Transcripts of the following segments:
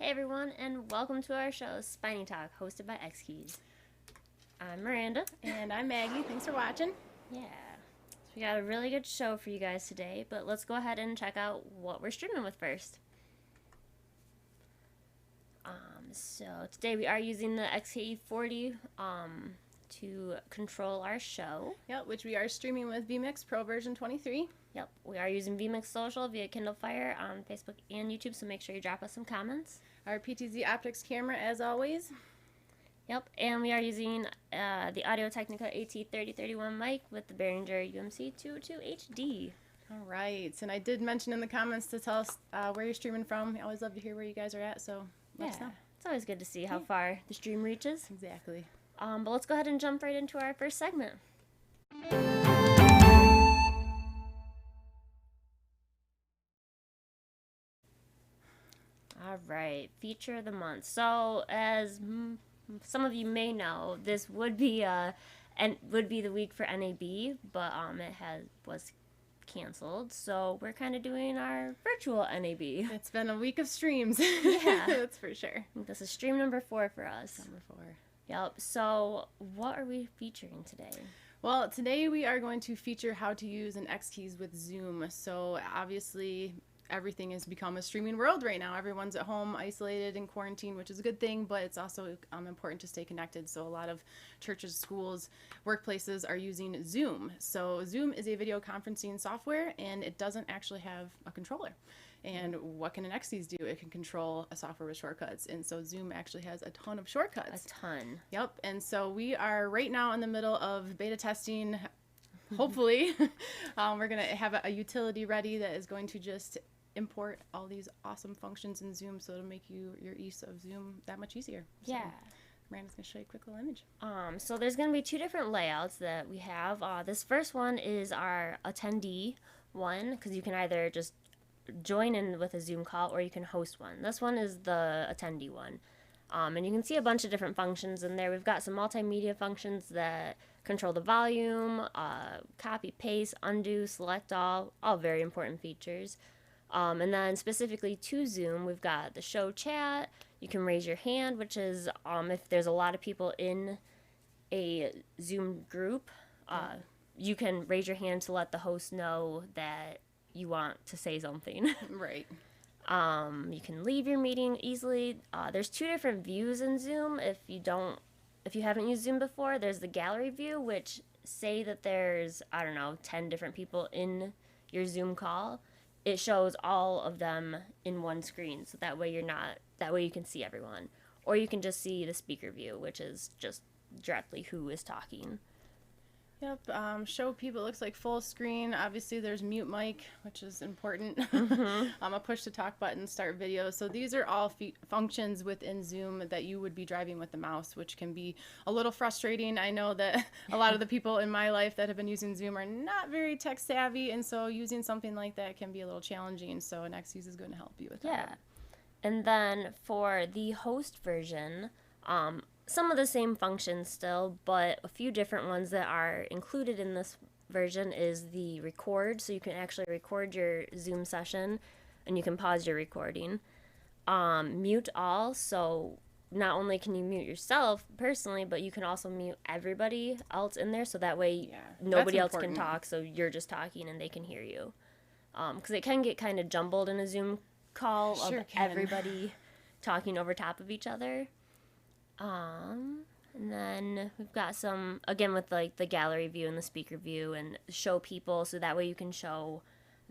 everyone, and welcome to our show, Spiny Talk, hosted by X-Keys. I'm Miranda. And I'm Maggie. Thanks for watching. Yeah. So we got a really good show for you guys today, but let's go ahead and check out what we're streaming with first. So today we are using the XKE40 to control our show. Yep, which we are streaming with vMix Pro version 23. Yep, we are using vMix Social via Kindle Fire on Facebook and YouTube, so make sure you drop us some comments. Our PTZ Optics camera, as always. Yep, and we are using the Audio-Technica AT3031 mic with the Behringer UMC 202 HD. All right, and I did mention in the comments to tell us where you're streaming from. We always love to hear where you guys are at, so let us know. It's always good to see how far the stream reaches. Exactly. But let's go ahead and jump right into our first segment. All right, feature of the month. So, as some of you may know, this would be the week for NAB, but it was canceled. So we're kind of doing our virtual NAB. It's been a week of streams. Yeah, that's for sure. This is stream number 4 for us. Number 4. Yep. So what are we featuring today? Well, today we are going to feature how to use an X-Keys with Zoom. So obviously everything has become a streaming world right now. Everyone's at home, isolated, in quarantine, which is a good thing, but it's also important to stay connected. So a lot of churches, schools, workplaces are using Zoom. So Zoom is a video conferencing software, and it doesn't actually have a controller. And what can an X-Keys do? It can control a software with shortcuts. And so Zoom actually has a ton of shortcuts. A ton. Yep. And so we are right now in the middle of beta testing. Hopefully, we're going to have a utility ready that is going to just import all these awesome functions in Zoom, so it'll make your use of Zoom that much easier. So Yeah. Miranda's going to show you a quick little image. So there's going to be 2 different layouts that we have. This first one is our attendee one, because you can either just join in with a Zoom call or you can host one. This one is the attendee one. And you can see a bunch of different functions in there. We've got some multimedia functions that control the volume, copy, paste, undo, select all very important features. And then specifically to Zoom, we've got the show chat. You can raise your hand, which is if there's a lot of people in a Zoom group, you can raise your hand to let the host know that you want to say something. Right. You can leave your meeting easily. There's 2 different views in Zoom. If you haven't used Zoom before, there's the gallery view, which say that there's, 10 different people in your Zoom call. It shows all of them in one screen, so that way you can see everyone. Or you can just see the speaker view, which is just directly who is talking. Yep. Show people, it looks like full screen. Obviously there's mute mic, which is important. Mm-hmm. A push to talk button, start video. So these are all functions within Zoom that you would be driving with the mouse, which can be a little frustrating. I know that a lot of the people in my life that have been using Zoom are not very tech savvy, and so using something like that can be a little challenging. So an X-Keys is going to help you with that. Yeah. And then for the host version, some of the same functions still, but a few different ones that are included in this version is the record, so you can actually record your Zoom session and you can pause your recording. Mute all, so not only can you mute yourself personally, but you can also mute everybody else in there, so that way nobody else can talk, so you're just talking and they can hear you. Because it can get kind of jumbled in a Zoom call of everybody talking over top of each other. And then we've got some, again, with like the gallery view and the speaker view, and show people, so that way you can show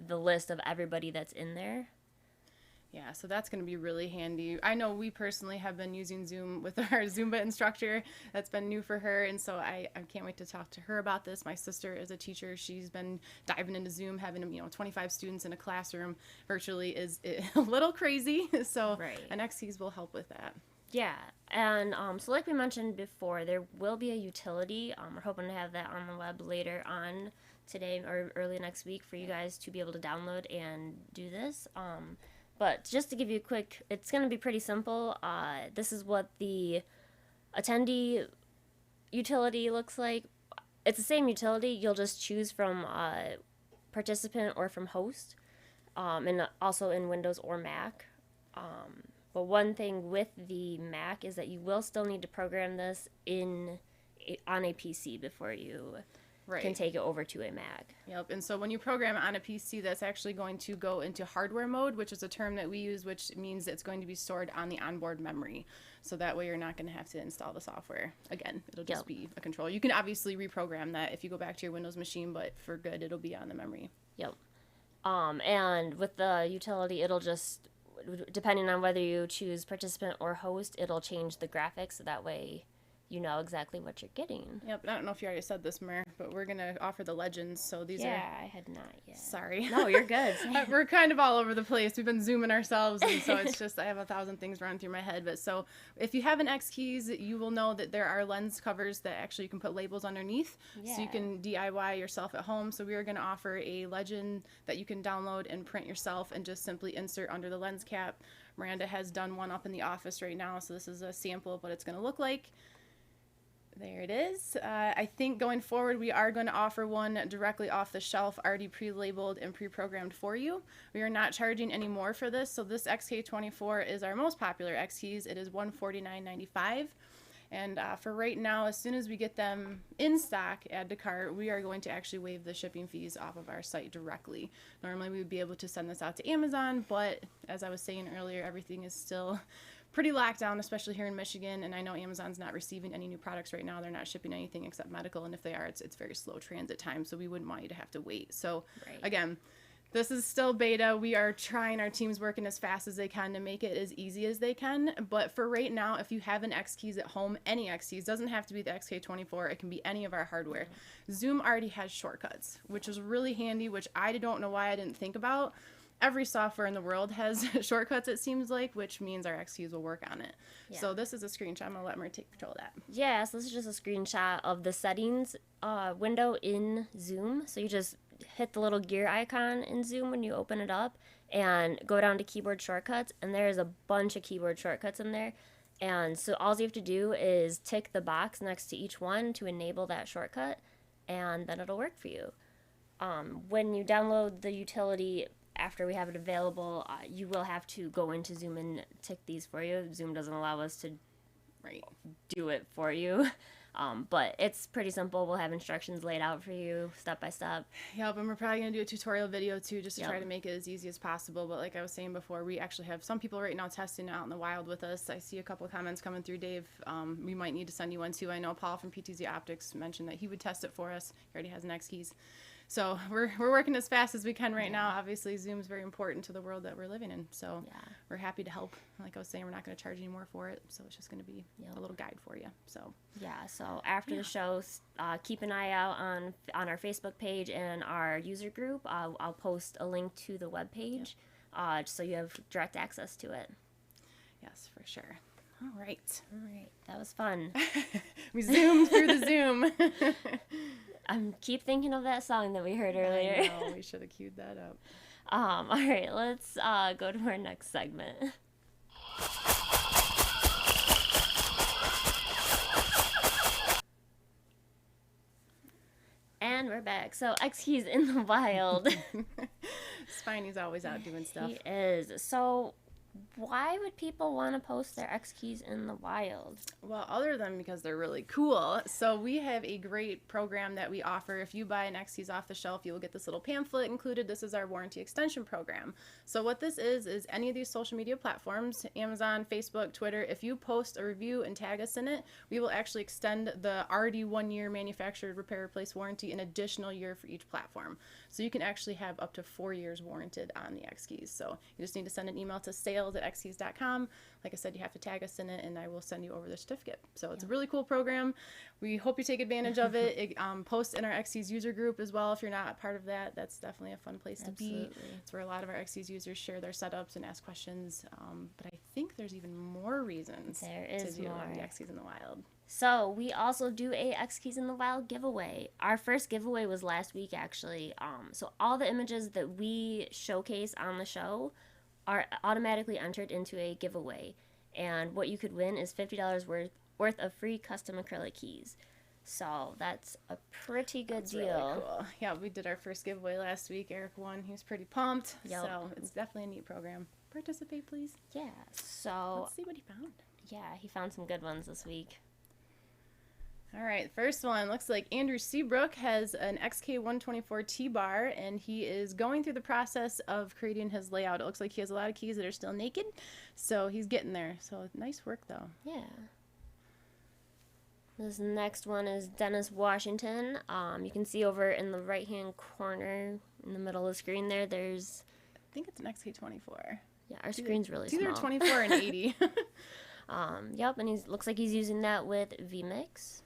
the list of everybody that's in there. Yeah, so that's going to be really handy. I know we personally have been using Zoom with our Zumba instructor. That's been new for her, and so I can't wait to talk to her about this. My sister is a teacher. She's been diving into Zoom, having 25 students in a classroom virtually is a little crazy. So an X-Keys will help with that. Yeah, and so like we mentioned before, there will be a utility. We're hoping to have that on the web later on today or early next week for you guys to be able to download and do this. But just to give you a quick, it's going to be pretty simple. This is what the attendee utility looks like. It's the same utility. You'll just choose from participant or from host, and also in Windows or Mac. But one thing with the Mac is that you will still need to program this on a PC before you can take it over to a Mac. Yep. And so when you program it on a PC, that's actually going to go into hardware mode, which is a term that we use, which means it's going to be stored on the onboard memory. So that way you're not going to have to install the software. Again, it'll just be a control. You can obviously reprogram that if you go back to your Windows machine, but for good, it'll be on the memory. Yep. And with the utility, it'll just, depending on whether you choose participant or host, it'll change the graphics so that way you know exactly what you're getting. Yep. I don't know if you already said this, Mer, but we're going to offer the legends. So these are... Yeah, I had not yet. Sorry. No, you're good. We're kind of all over the place. We've been zooming ourselves, and so it's just I have 1,000 things running through my head. But so if you have an X Keys, you will know that there are lens covers that actually you can put labels underneath. Yeah. So you can DIY yourself at home. So we are going to offer a legend that you can download and print yourself and just simply insert under the lens cap. Miranda has done one up in the office right now, so this is a sample of what it's going to look like. There it is. I think going forward, we are going to offer one directly off the shelf, already pre-labeled and pre-programmed for you. We are not charging any more for this. So this XK24 is our most popular X Keys. It is $149.95. And for right now, as soon as we get them in stock, add to cart, we are going to actually waive the shipping fees off of our site directly. Normally, we would be able to send this out to Amazon, but as I was saying earlier, everything is still pretty locked down, especially here in Michigan, and I know Amazon's not receiving any new products right now. They're not shipping anything except medical, and if they are, it's very slow transit time, so we wouldn't want you to have to wait. So again, this is still beta. We are trying, our team's working as fast as they can to make it as easy as they can, but for right now, if you have an X Keys at home, any X Keys, doesn't have to be the XK24, it can be any of our hardware. Zoom already has shortcuts, which is really handy, which I don't know why I didn't think about. Every software in the world has shortcuts, it seems like, which means our X Keys will work on it. Yeah. So this is a screenshot. I'm going to let Mer take control of that. Yeah, so this is just a screenshot of the settings window in Zoom. So you just hit the little gear icon in Zoom when you open it up and go down to keyboard shortcuts, and there's a bunch of keyboard shortcuts in there. And so all you have to do is tick the box next to each one to enable that shortcut, and then it'll work for you. When you download the utility, after we have it available, you will have to go into Zoom and tick these for you. Zoom doesn't allow us to do it for you. But it's pretty simple. We'll have instructions laid out for you step by step. Yep, and we're probably going to do a tutorial video too, just to try to make it as easy as possible. But like I was saying before, we actually have some people right now testing out in the wild with us. I see a couple of comments coming through, Dave. We might need to send you one too. I know Paul from PTZ Optics mentioned that he would test it for us. He already has an X Keys. So we're working as fast as we can right now. Obviously, Zoom's very important to the world that we're living in. So we're happy to help. Like I was saying, we're not going to charge any more for it. So it's just going to be a little guide for you. So so after the show, keep an eye out on our Facebook page and our user group. I'll post a link to the webpage so you have direct access to it. Yes, for sure. All right. That was fun. We zoomed through the Zoom. I keep thinking of that song that we heard earlier. I know, we should have queued that up. All right, let's go to our next segment. And we're back. So X Keys in the wild. Spiny's always out doing stuff. He is. So why would people want to post their X Keys in the wild? Well, other than because they're really cool. So we have a great program that we offer. If you buy an X Keys off the shelf, you will get this little pamphlet included. This is our warranty extension program. So what this is any of these social media platforms, Amazon, Facebook, Twitter, if you post a review and tag us in it, we will actually extend the already 1-year manufactured repair replace warranty an additional year for each platform. So you can actually have up to 4 years warranted on the X Keys. So you just need to send an email to sales@xkeys.com. Like I said, you have to tag us in it, and I will send you over the certificate. So it's a really cool program. We hope you take advantage of it. Post in our X Keys user group as well. If you're not a part of that, that's definitely a fun place to be. It's where a lot of our X Keys users share their setups and ask questions. But I think there's even more reasons to do the X Keys in the wild. So we also do a X Keys in the Wild giveaway. Our first giveaway was last week, actually. So all the images that we showcase on the show are automatically entered into a giveaway. And what you could win is $50 worth of free custom acrylic keys. So that's a pretty good That's deal. really cool. Yeah, we did our first giveaway last week. Eric won. He was pretty pumped. Yep. So it's definitely a neat program. Participate, please. Yeah. So Let's see what he found. yeah, he found some good ones this week. All right, first one looks like Andrew Seabrook has an XK124 T-bar, and he is going through the process of creating his layout. It looks like he has a lot of keys that are still naked, so he's getting there. So nice work, though. Yeah. This next one is Dennis Washington. You can see over in the right-hand corner in the middle of the screen there, there's... I think it's an XK24. Yeah, our screen's really It's small. either 24 and 80. Yep, and he looks like he's using that with vMix.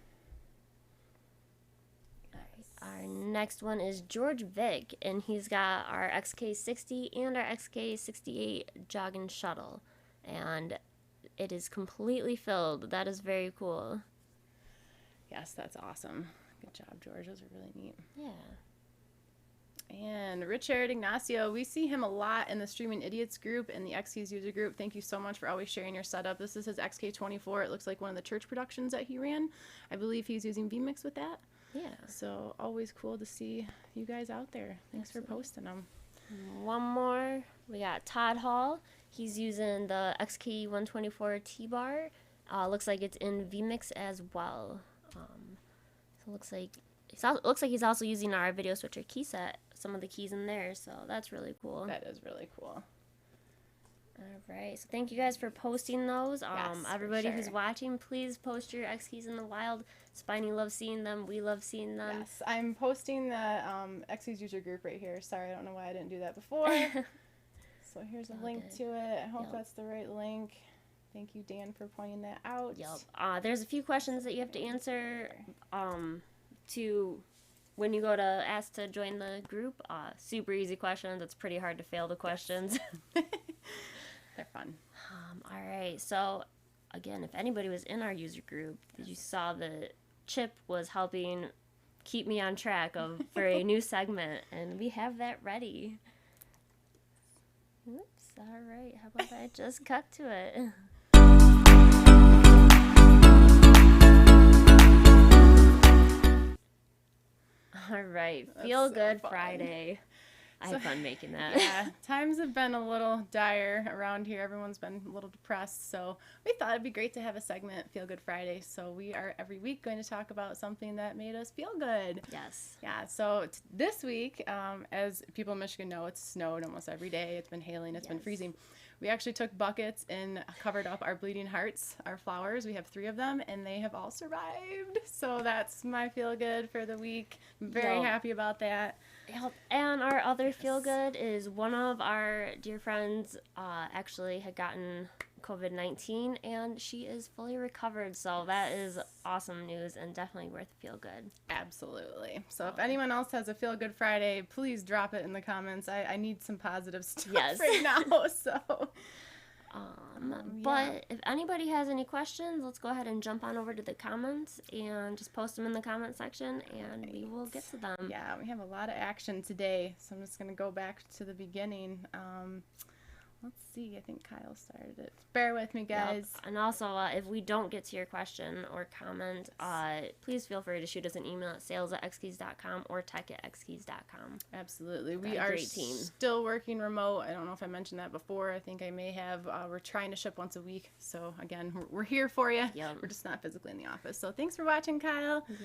Our next one is George Vick, and he's got our XK60 and our XK68 jogging shuttle, and it is completely filled. That is very cool. Yes, that's awesome. Good job, George. Those are really neat. Yeah. And Richard Ignacio, we see him a lot in the Streaming Idiots group and the XKeys user group. Thank you so much for always sharing your setup. This is his XK24. It looks like one of the church productions that he ran. I believe he's using vMix with that. Yeah. So always cool to see you guys out there. Thanks for posting them. One more. We got Todd Hall. He's using the XK124 T-bar. Looks like it's in vMix as well. So it looks like he's also using our video switcher key set. Some of the keys in there, so that's really cool. That is really cool. All right, so thank you guys for posting those. Yes, everybody for who's sure. watching, please post your X keys in the wild. Spiny loves seeing them. We love seeing them. Yes, I'm posting the XKeys user group right here. Sorry, I don't know why I didn't do that before. So here's a link to it. I hope that's the right link. Thank you, Dan, for pointing that out. Yep. There's a few questions that you have to answer to when you go to ask to join the group. Super easy questions. It's pretty hard to fail the questions. They're fun. All right. So, again, if anybody was in our user group, you saw that Chip was helping keep me on track for a new segment, and we have that ready. Oops. All right. How about I just cut to it? All right, Feel Good Friday. I had fun making that. Yeah, times have been a little dire around here. Everyone's been a little depressed, so we thought it'd be great to have a segment, Feel Good Friday. So we are every week going to talk about something that made us feel good. Yes. Yeah, so this week, as people in Michigan know, it's snowed almost every day. It's been hailing, it's been freezing. We actually took buckets and covered up our bleeding hearts, our flowers. We have 3 of them, and they have all survived. So that's my feel good for the week. I'm very happy about that. Yep. And our other feel good is one of our dear friends actually had gotten COVID-19, and she is fully recovered. So that is awesome news and definitely worth feel good. Absolutely. So if anyone else has a Feel Good Friday, please drop it in the comments. I need some positive stuff right now. So, but if anybody has any questions, let's go ahead and jump on over to the comments and just post them in the comment section, and we will get to them. Yeah, we have a lot of action today, so I'm just going to go back to the beginning. Let's see. I think Kyle started it. Bear with me, guys. Yep. And also, if we don't get to your question or comment, please feel free to shoot us an email at sales@xkeys.com or tech@xkeys.com. Absolutely. We are still working remote. I don't know if I mentioned that before. I think I may have. We're trying to ship once a week. So, again, we're here for you. Yep. We're just not physically in the office. So, thanks for watching, Kyle. Yep.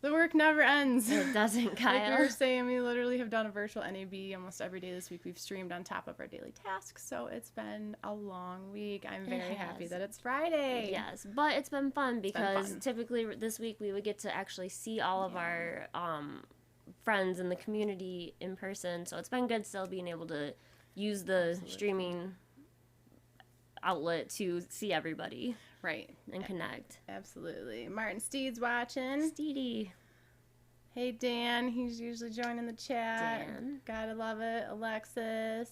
The work never ends. It doesn't, Kyle. Like we were saying, we literally have done a virtual NAB almost every day this week. We've streamed on top of our daily tasks. So, it's been a long week. I'm very happy that it's Friday. Yes, but it's been fun because typically this week we would get to actually see all of our friends in the community in person. So it's been good still being able to use the streaming outlet to see everybody. Right. And connect. Absolutely. Martin Steed's watching. Steedy. Hey, Dan. He's usually joining the chat. Dan. Gotta love it. Alexis.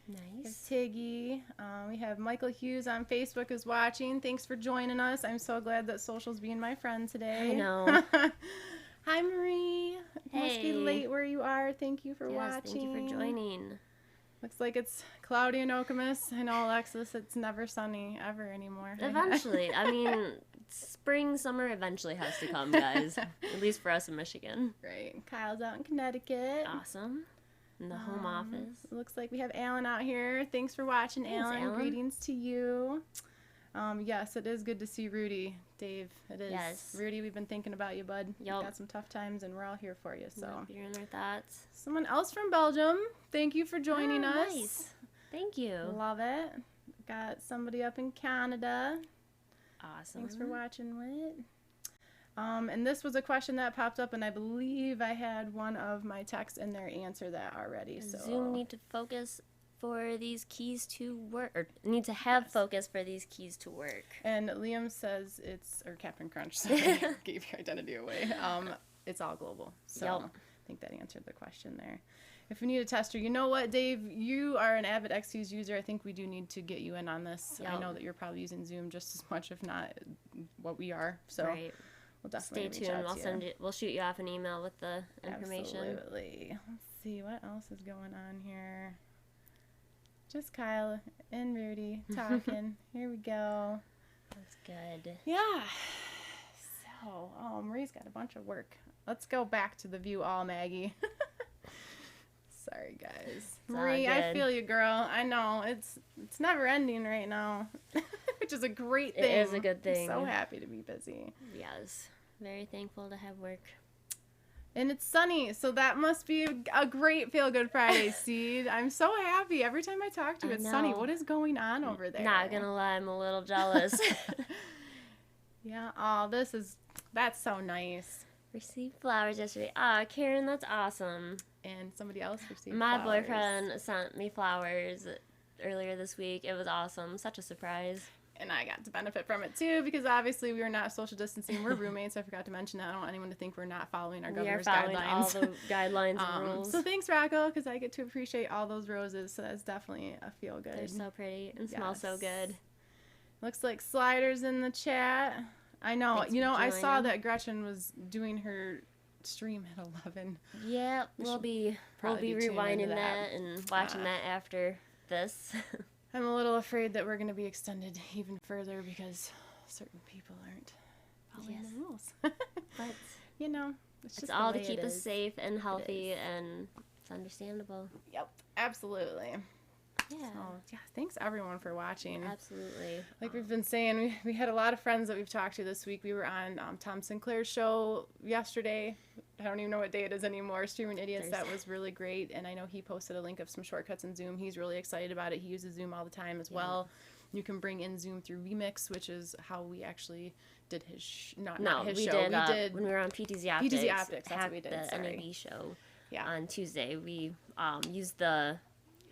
Nice. Tiggy. We have Michael Hughes on Facebook is watching. Thanks for joining us. I'm so glad that social's being my friend today. I know. Hi, Marie. It must be Hey. late where you are. Thank you for watching. Thank you for joining. Looks like it's cloudy in Okemos. I know, Alexis, it's never sunny ever anymore. Eventually. I mean, spring, summer eventually has to come, guys. At least for us in Michigan. Right. Kyle's out in Connecticut. Awesome. In the home office. Looks like we have Alan out here. Thanks for watching, Thanks, Alan. Alan. Greetings to you. Yes, it is good to see Rudy. Dave, it is. Yes. Rudy, we've been thinking about you, bud. Yup. You've got some tough times, and we're all here for you. So, Yep, you're in our thoughts. someone else from Belgium, thank you for joining us. Nice. Thank you. Love it. Got somebody up in Canada. Awesome. Thanks for watching, Whit. And this was a question that popped up, and I believe I had one of my texts in there answer that already. So Zoom need to focus for these keys to work, or need to have focus for these keys to work. And Liam says or Captain Crunch, sorry, gave your identity away. It's all global. So Yep. I think that answered the question there. If we need a tester, you know what, Dave? You are an avid XQs user. I think we do need to get you in on this. I Yep. know that you're probably using Zoom just as much, if not what we are. So Right. we'll definitely Stay reach tuned. out to you. We'll shoot you off an email with the information. Absolutely. Let's see what else is going on here. Just Kyle and Rudy talking. Here we go. That's good. Yeah. So, Marie's got a bunch of work. Let's go back to the view all, Maggie. Sorry, guys. all Marie, I good. feel you, girl. I know it's never ending right now, which is a great thing. It is a good thing. I'm so happy to be busy. Yes. Very thankful to have work. And it's sunny, so that must be a great Feel Good Friday, Seed. I'm so happy. Every time I talk to you, I it's sunny. know. What is going on over there? Not gonna lie, I'm a little jealous. Yeah. Oh, that's so nice. Received flowers yesterday. Ah, Karen, that's awesome. And somebody else received My flowers. boyfriend sent me flowers earlier this week. It was awesome. Such a surprise. And I got to benefit from it too, because obviously we were not social distancing. We're roommates. I forgot to mention that. I don't want anyone to think we're not following our We are governor's following guidelines. all the guidelines and rules. So thanks, Rocco, because I get to appreciate all those roses. So that's definitely a feel good. They're so pretty and smell so Yes. good. Looks like Sliders in the chat. I know. Thanks You for know, I saw joining. that Gretchen was doing her stream at 11. Yeah, We we'll should be probably be tuned into rewinding that and watching Ah. that after this. I'm a little afraid that we're going to be extended even further because certain people aren't following Yes. the rules. But You know, it's it's just all the to way it keep us is. safe and healthy, is. and it's understandable. Yep, absolutely. Yeah, Oh, yeah, thanks everyone for watching. absolutely. Like we've been saying, we had a lot of friends that we've talked to this week. We were on Tom Sinclair's show yesterday. I don't even know what day it is anymore. Streaming Idiots. That Thursday. was really great. And I know he posted a link of some shortcuts in Zoom. He's really excited about it. He uses Zoom all the time as well. You can bring in Zoom through vMix, which is how we actually did his not his we show. did, We did when we were on PTZ Optics. PTZ Optics, that's what hacked we did, the sorry. NAB show Yeah. on Tuesday. We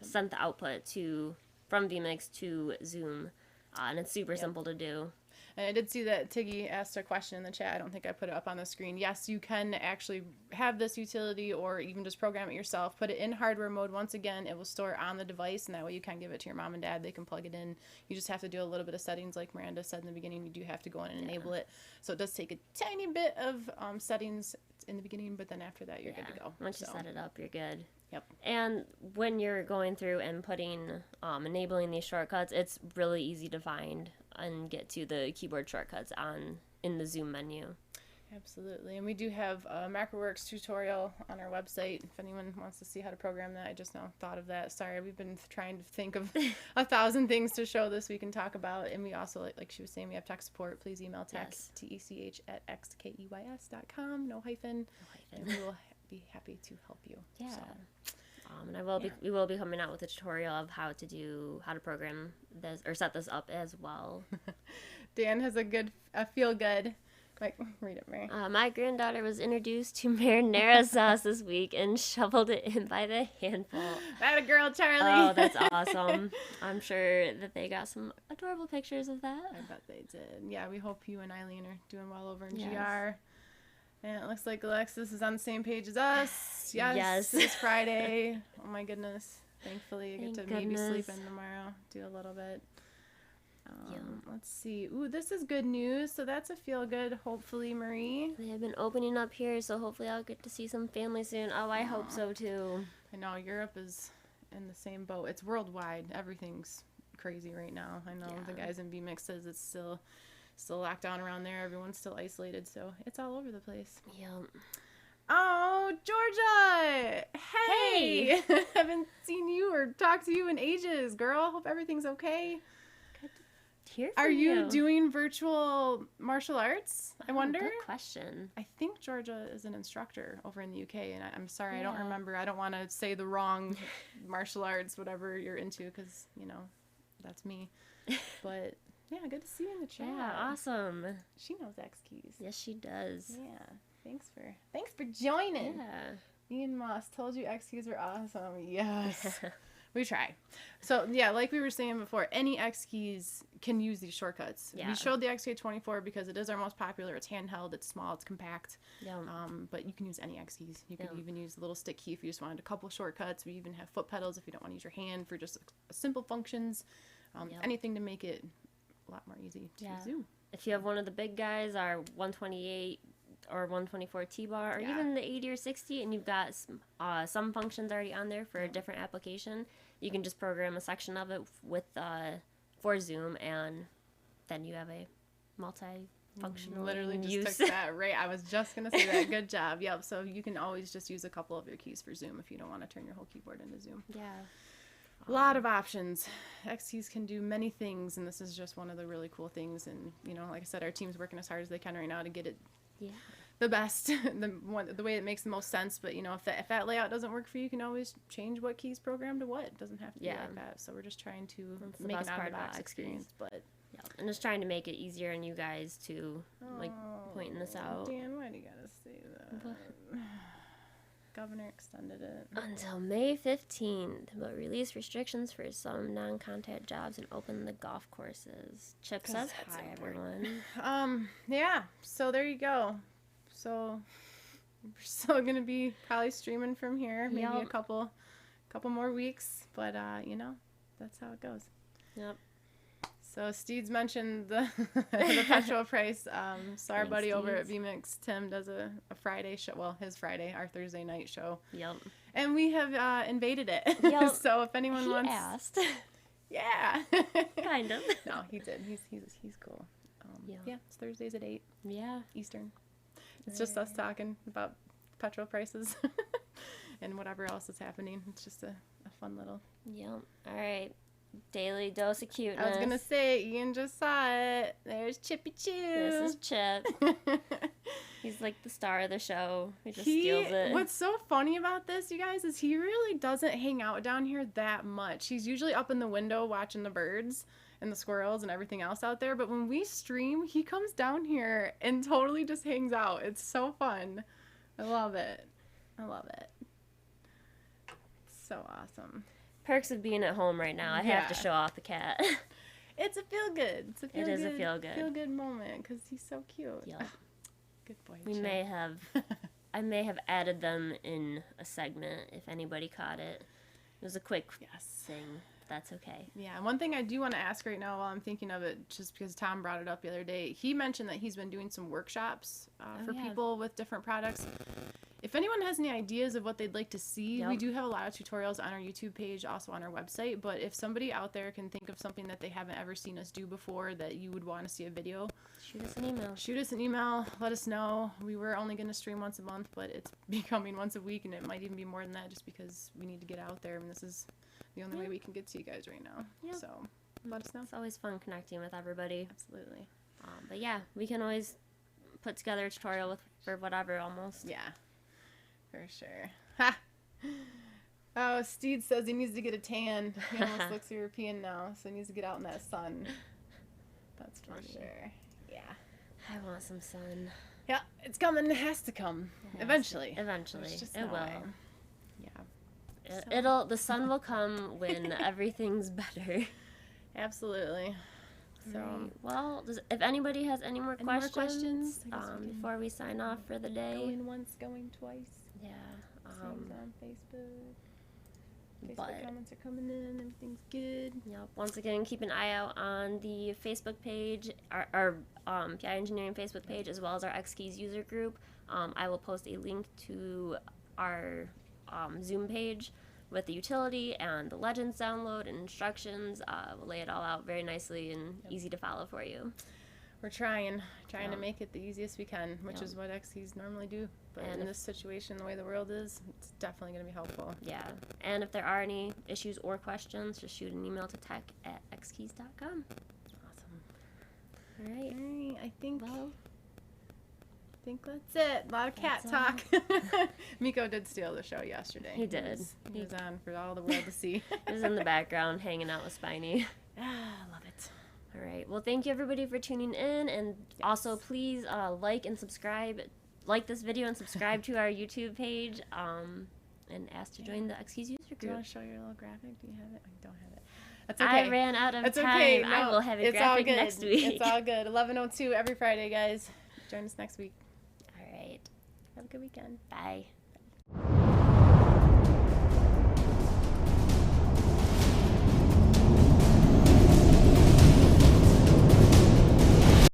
sent the output from vMix to Zoom, and it's super simple to do. And I did see that Tiggy asked a question in the chat. I don't think I put it up on the screen. Yes, you can actually have this utility or even just program it yourself. Put it in hardware mode. Once again, it will store on the device, and that way you can give it to your mom and dad. They can plug it in. You just have to do a little bit of settings like Miranda said in the beginning. You do have to go in and enable it. So it does take a tiny bit of settings in the beginning, but then after that, you're good to go. Once you So, set it up, you're good. Yep. And when you're going through and enabling these shortcuts, it's really easy to find and get to the keyboard shortcuts in the Zoom menu. Absolutely. And we do have a MacroWorks tutorial on our website if anyone wants to see how to program that. I just now thought of that. Sorry, we've been trying to think of 1,000 things to show this we can talk about. And we also, like she was saying, we have tech support. Please email tech, Yes. tech@xkeys.com, no hyphen, and we will be happy to help you. Yeah. So, And we will be coming out with a tutorial of how to program this or set this up as well. Dan has a feel good. Like, read it, Mary. My granddaughter was introduced to marinara sauce this week and shoveled it in by the handful. That a girl, Charlie. Oh, that's awesome. I'm sure that they got some adorable pictures of that. I bet they did. Yeah, we hope you and Eileen are doing well over in Yes. GR. And it looks like Alexis is on the same page as us. Yes. Yes. It's Friday. Oh my goodness. Thankfully, I get Thank to maybe sleep goodness. in tomorrow. Do a little bit. Yeah. Let's see. Ooh, this is good news. So that's a feel good, hopefully, Marie. They have been opening up here, so hopefully I'll get to see some family soon. Oh, I hope so too. I know Europe is in the same boat. It's worldwide. Everything's crazy right now. I know the Yeah. guys in BMix says it's still still locked down around there. Everyone's still isolated, so it's all over the place. Yep. Oh, Georgia! Hey! Hey! Haven't seen you or talked to you in ages, girl. Hope everything's okay. Hear Are from you doing virtual martial arts? I wonder. Good question. I think Georgia is an instructor over in the UK, and I'm sorry, I Yeah. don't remember. I don't want to say the wrong martial arts, whatever you're into, because, you know, that's me. But, yeah, good to see you in the chat. Yeah, awesome. She knows X keys. Yes, she does. Yeah, thanks for joining. Yeah. Ian Moss told you X keys are awesome. Yes. We try. So, yeah, like we were saying before, any X keys can use these shortcuts. Yeah. We showed the XK24 because it is our most popular. It's handheld, it's small, it's compact. Yeah. But you can use any X keys. You can Yeah. even use the little stick key if you just wanted a couple shortcuts. We even have foot pedals if you don't want to use your hand for just simple functions. Yep. Anything to make it a lot more easy to zoom. If you have one of the big guys, our 128 or 124 T-bar, or Yeah. even the 80 or 60, and you've got some functions already on there for a different application, you can just program a section of it with for Zoom, and then you have a multi-functional Literally just use. took that right. I was just going to say that. Good job. Yep. So you can always just use a couple of your keys for Zoom if you don't want to turn your whole keyboard into Zoom. Yeah. A lot of options. X keys can do many things, and this is just one of the really cool things. And, you know, like I said, our team's working as hard as they can right now to get it Yeah. the best, the way it makes the most sense. But, you know, if that layout doesn't work for you, you can always change what keys program to what. It doesn't have to be like that. So we're just trying to That's the make best an part about out-of-the-box X keys. experience. But Yeah. And just trying to make it easier on you guys to, like, pointing this out. Dan, why do you gotta say that? Governor extended it. Until May 15th, but release restrictions for some non-contact jobs and open the golf courses. Chip 'Cause says that's hi, important. everyone. Yeah, so there you go. So we're still gonna be probably streaming from here, maybe a Yep. couple more weeks, but you know, that's how it goes. Yep. So Steeds mentioned the the petrol price. So our Thanks, buddy over at Steeds. VMix, Tim, does a Friday show. Well, his Friday, our Thursday night show, Yep. and we have invaded it. Yep. So if anyone He wants, asked. yeah, Kind of. No, he did. He's cool. Yeah, it's Thursdays at 8 Yeah. Eastern. It's just us talking about petrol prices and whatever else is happening. It's just a fun little. Yep. All right. Daily dose of cuteness. I was gonna say, Ian just saw it. There's Chippy Choo. This is Chip. He's like the star of the show. He just steals it. What's so funny about this, you guys, is he really doesn't hang out down here that much. He's usually up in the window watching the birds and the squirrels and everything else out there. But when we stream, he comes down here and totally just hangs out. It's so fun. I love it. I love it. So awesome. Perks of being at home right now. I have to Yeah. show off the cat. It's a feel good. It's a feel It good. is a feel good. Moment because he's so cute. Yep. Good boy. We Chip. may have, I may have added them in a segment if anybody caught it. It was a quick Yes. thing. That's okay. Yeah, and one thing I do want to ask right now while I'm thinking of it, just because Tom brought it up the other day, he mentioned that he's been doing some workshops for yeah. people with different products. If anyone has any ideas of what they'd like to see, we Yep. do have a lot of tutorials on our YouTube page, also on our website. But if somebody out there can think of something that they haven't ever seen us do before that you would want to see a video, Shoot us an email. shoot us an email, let us know. We were only going to stream once a month, but it's becoming once a week, and it might even be more than that just because we need to get out there, and this is the only way we can get to you guys right now. Yep. So let us know. It's always fun connecting with everybody. Absolutely. But yeah, we can always put together a tutorial for whatever almost. Yeah, for sure. Ha! Oh, Steed says he needs to get a tan. He almost looks European now, so he needs to get out in that sun. That's for Funny. sure. Yeah. I want some sun. Yeah, it's coming. It has to come. Eventually. Eventually. There's just It no will. way. Yeah. The sun will come when everything's better. Absolutely. So, Right. Well, if anybody has any more Any more questions, questions? I guess we can before we sign off for the day. going once, going twice. Yeah. Same on Facebook. Facebook but- comments are coming in. Everything's good. Yep. Once again, keep an eye out on the Facebook page, our p.i.Engineering Facebook page, as well as our XKeys user group. I will post a link to our Zoom page with the utility and the Legends download and instructions. We'll lay it all out very nicely and easy to follow for you. We're trying Yeah. to make it the easiest we can, which Yeah. is what XKeys normally do. But And in if- this situation, the way the world is, it's definitely going to be helpful. Yeah. And if there are any issues or questions, just shoot an email to tech@xkeys.com. Awesome. All right. All right, I think Well, that's it. A lot of cat That's talk. Miko did steal the show yesterday. He did. He was on for all the world to see. he was in the background hanging out with Spiny. Love it. All right. Well, thank you everybody for tuning in, and also please like and subscribe, like this video and subscribe to our YouTube page, and ask to join the XKeys user Do you want group. to show your little graphic? Do you have it? I don't have it. That's okay. I ran out of That's time. okay. I No, will have a it's all graphic good. next week. It's all good. 11:02 every Friday, guys. Join us next week. All right. Have a good weekend. Bye.